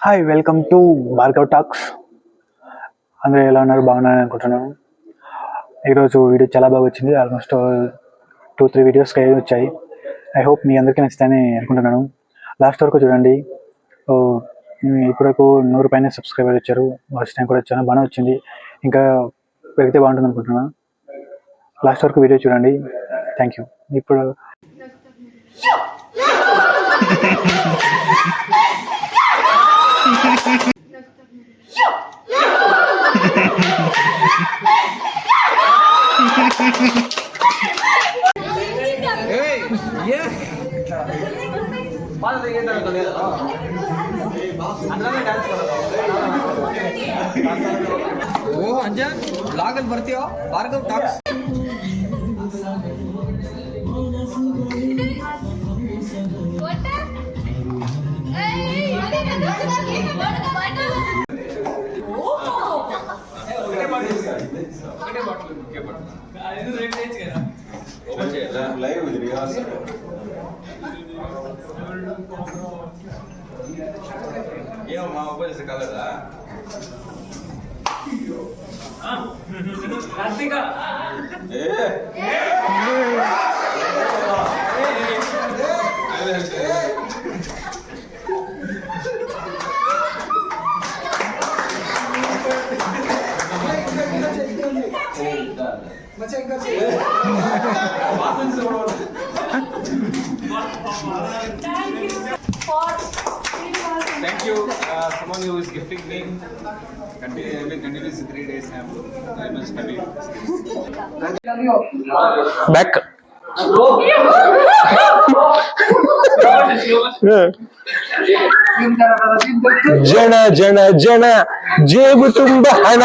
Hi welcome to Bhargav talks. అందరూ ఎలా ఉన్నారు? బాగున్నారని అనుకుంటున్నాను. ఈరోజు వీడియో చాలా బాగా వచ్చింది. ఆల్మోస్ట్ 2-3 వీడియోస్ వచ్చాయి. ఐ హోప్ మీ అందరికీ నచ్చుతాయని అనుకుంటున్నాను. లాస్ట్ వరకు చూడండి. ఇప్పటివరకు 100 పైన సబ్స్క్రైబర్ వచ్చారు. ఫస్ట్ టైం కూడా వచ్చాను, బాగానే వచ్చింది. ఇంకా పెరిగితే బాగుంటుంది అనుకుంటున్నాను. లాస్ట్ వరకు వీడియో చూడండి. Thank you. ఇప్పుడు ಓ ಅಂಜ ಬ್ಲಾಗ್ ಅಲ್ಲಿ ಬರ್ತೀಯೋ ಭಾರ್ಗವ್ ಟಾಕ್ಸ್. ಏನೋ ಮೊಬೈಲ್ ಸಿಕ್ಕಲ್ಲ Thank you, someone who is gifting me. Continuously 3 days. I must happy. back. ಜನ ಜನ ಜನ ಜೇಬು ತುಂಬ ಹಣ.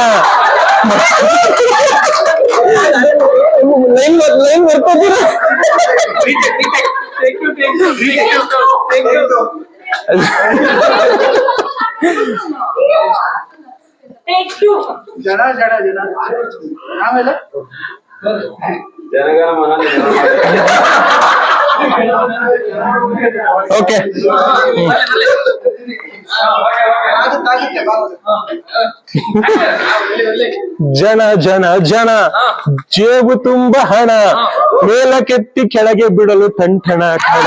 ಲೈನ್ ಬರ್ಕೋತೀರ? ಜನ ಜನ ಜನ ಆಮೇಲೆ ಓಕೆ. ಜನ ಜನ ಜನ ಜೇಬು ತುಂಬ ಹಣ, ಮೇಲಕ್ಕೆತ್ತಿ ಕೆಳಗೆ ಬಿಡಲು ಟಂಟಣ ಠಣ.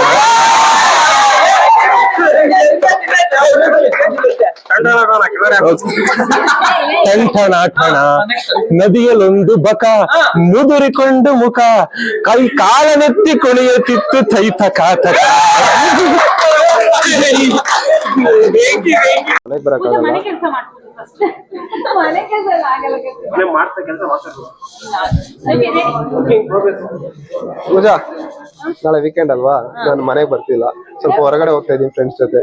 ಟಂಟಣ ಠಣ. ನದಿಯಲ್ಲೊಂದು ಬಕ ಮುದುರಿಕೊಂಡು ಮುಖ, ಕೈ ಕಾಲನೆತ್ತಿ ಕುಣಿಯುತ್ತಿತ್ತು ತೈತ ಕಾತಕ. ಪೂಜಾ, ನಾಳೆ ವೀಕೆಂಡ್ ಅಲ್ವಾ, ನಾನು ಮನೆಗೆ ಬರ್ತಿಲ್ಲ, ಸ್ವಲ್ಪ ಹೊರಗಡೆ ಹೋಗ್ತಾ ಇದೀನಿ ಫ್ರೆಂಡ್ಸ್ ಜೊತೆ.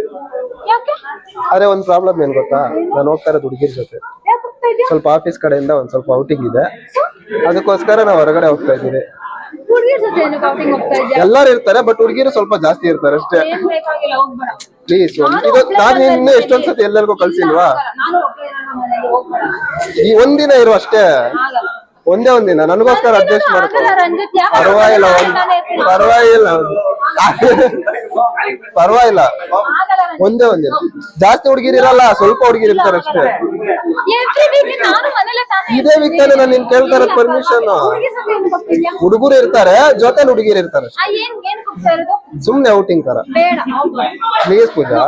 ಅದೇ ಒಂದ್ ಪ್ರಾಬ್ಲಮ್ ಏನ್ ಗೊತ್ತಾ, ನಾನು ಹೋಗ್ತಾ ಇರೋದು ಹುಡುಗಿರ್ ಜೊತೆ. ಸ್ವಲ್ಪ ಆಫೀಸ್ ಕಡೆಯಿಂದ ಒಂದ್ ಸ್ವಲ್ಪ ಔಟಿಂಗ್ ಇದೆ, ಅದಕ್ಕೋಸ್ಕರ ನಾವು ಹೊರಗಡೆ ಹೋಗ್ತಾ ಇದ್ದೀವಿ. ಎಲ್ಲಾರು ಇರ್ತಾರೆ, ಬಟ್ ಹುಡುಗಿರು ಸ್ವಲ್ಪ ಜಾಸ್ತಿ ಇರ್ತಾರೆ ಅಷ್ಟೇ. ಪ್ಲೀಸ್, ನಾನು ಇನ್ನು ಎಷ್ಟೊಂದ್ ಸತಿ ಎಲ್ಲರಿಗೂ ಕಳ್ಸಿಲ್ವಾ? ಈ ಒಂದಿನ ಇರು ಅಷ್ಟೇ, ಒಂದೇ ಒಂದಿನ ನನಗೋಸ್ಕರ ಅಡ್ಜಸ್ಟ್ ಮಾಡ್ಕೊ. ಪರವಾಗಿಲ್ಲ, ಪರವಾಗಿಲ್ಲ, ಒಂದೇ ಒಂದಿನ. ಜಾಸ್ತಿ ಹುಡುಗಿರು ಇರಲ್ಲ, ಸ್ವಲ್ಪ ಹುಡುಗಿರು ಇರ್ತಾರೆ ಅಷ್ಟೇ. ಇದೇ ವೀಕ್ ತಾನೆ ನಾನು ನಿನ್ ಕೇಳ್ತಾ ಇರೋದು ಪರ್ಮಿಷನ್. ಹುಡುಗರು ಇರ್ತಾರೆ, ಜೊತೆ ಹುಡುಗಿರು ಇರ್ತಾರೆ, ಸುಮ್ನೆ ಔಟಿಂಗ್ ತರ. ಪ್ಲೀಸ್ ಪೂಜಾ,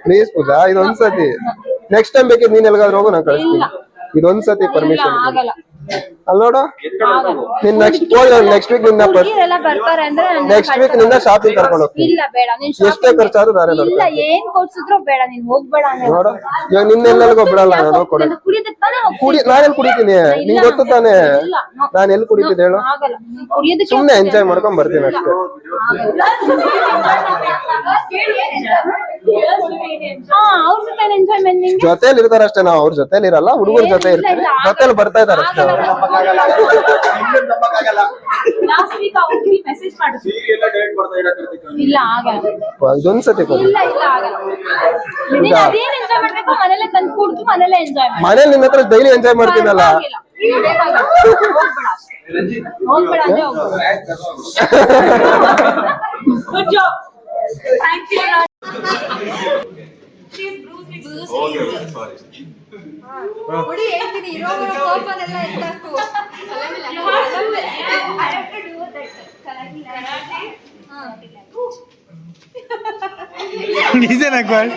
ಪ್ಲೀಸ್ ಪೂಜಾ, ಇದೊಂದ್ಸತಿ. ನೆಕ್ಸ್ಟ್ ಟೈಮ್ ಬೇಕಿದ್ ನೀನ್ ಎಲ್ಗಾದ್ರೂ ಹೋಗು, ನಾನು ಕಳಿಸ್ತೀನಿ. ಇದೊಂದ್ಸತಿ ಪರ್ಮಿಷನ್. ಅಲ್ಲಿ ನೋಡು, ನೀನ್ ನೆಕ್ಸ್ಟ್ ವೀಕ್ ನಿನ್ನ ಶಾಪಿಂಗ್ ಕರ್ಕೊಂಡು ಹೋಗ್ತೀನಿ. ಎಷ್ಟೇ ಖರ್ಚಾದ್ರೂ ನಾನೇ ನೋಡು. ಇವಾಗ ನಿನ್ನೆಲ್ಲರಿಗೂ ಬಿಡಲ್ಲ ನಾನು ಕೊಡೋದು. ನಾನೆಲ್ಲಿ ಕುಡಿತೀನಿ ನಿಂಗೆ ಗೊತ್ತು ತಾನೆ, ನಾನು ಎಲ್ಲಿ ಕುಡಿತೀನಿ ಹೇಳು? ಸುಮ್ನೆ ಎಂಜಾಯ್ ಮಾಡ್ಕೊಂಡ್ ಬರ್ತೀನಿ ಅಷ್ಟೇ. ಜೊತೆಲಿ ಇರ್ತಾರ ಅಷ್ಟೇ, ನಾವು ಅವ್ರ ಜೊತೆಲಿ ಇರಲ್ಲ, ಹುಡುಗರ ಜೊತೆ ಇರ್ತೀವಿ, ಜೊತೆಲಿ ಬರ್ತಾ ಇದಾರೆ ಅಷ್ಟೇ. ಇದೊಂದ್ಸತಿ ಮನೇಲಿ ನಿನ್ನ ಹತ್ರ ಡೈಲಿ ಎಂಜಾಯ್ ಮಾಡ್ತೀನಲ್ಲ. Good job. Thank you. Okay, okay, sorry. ಹುಡಿ ಹೇಳ್ತೀನಿ ಇರೋ ಕೋಪನೆಲ್ಲ ಎತ್ತಾಕು ಇದೇನಾ ಗಾಡ್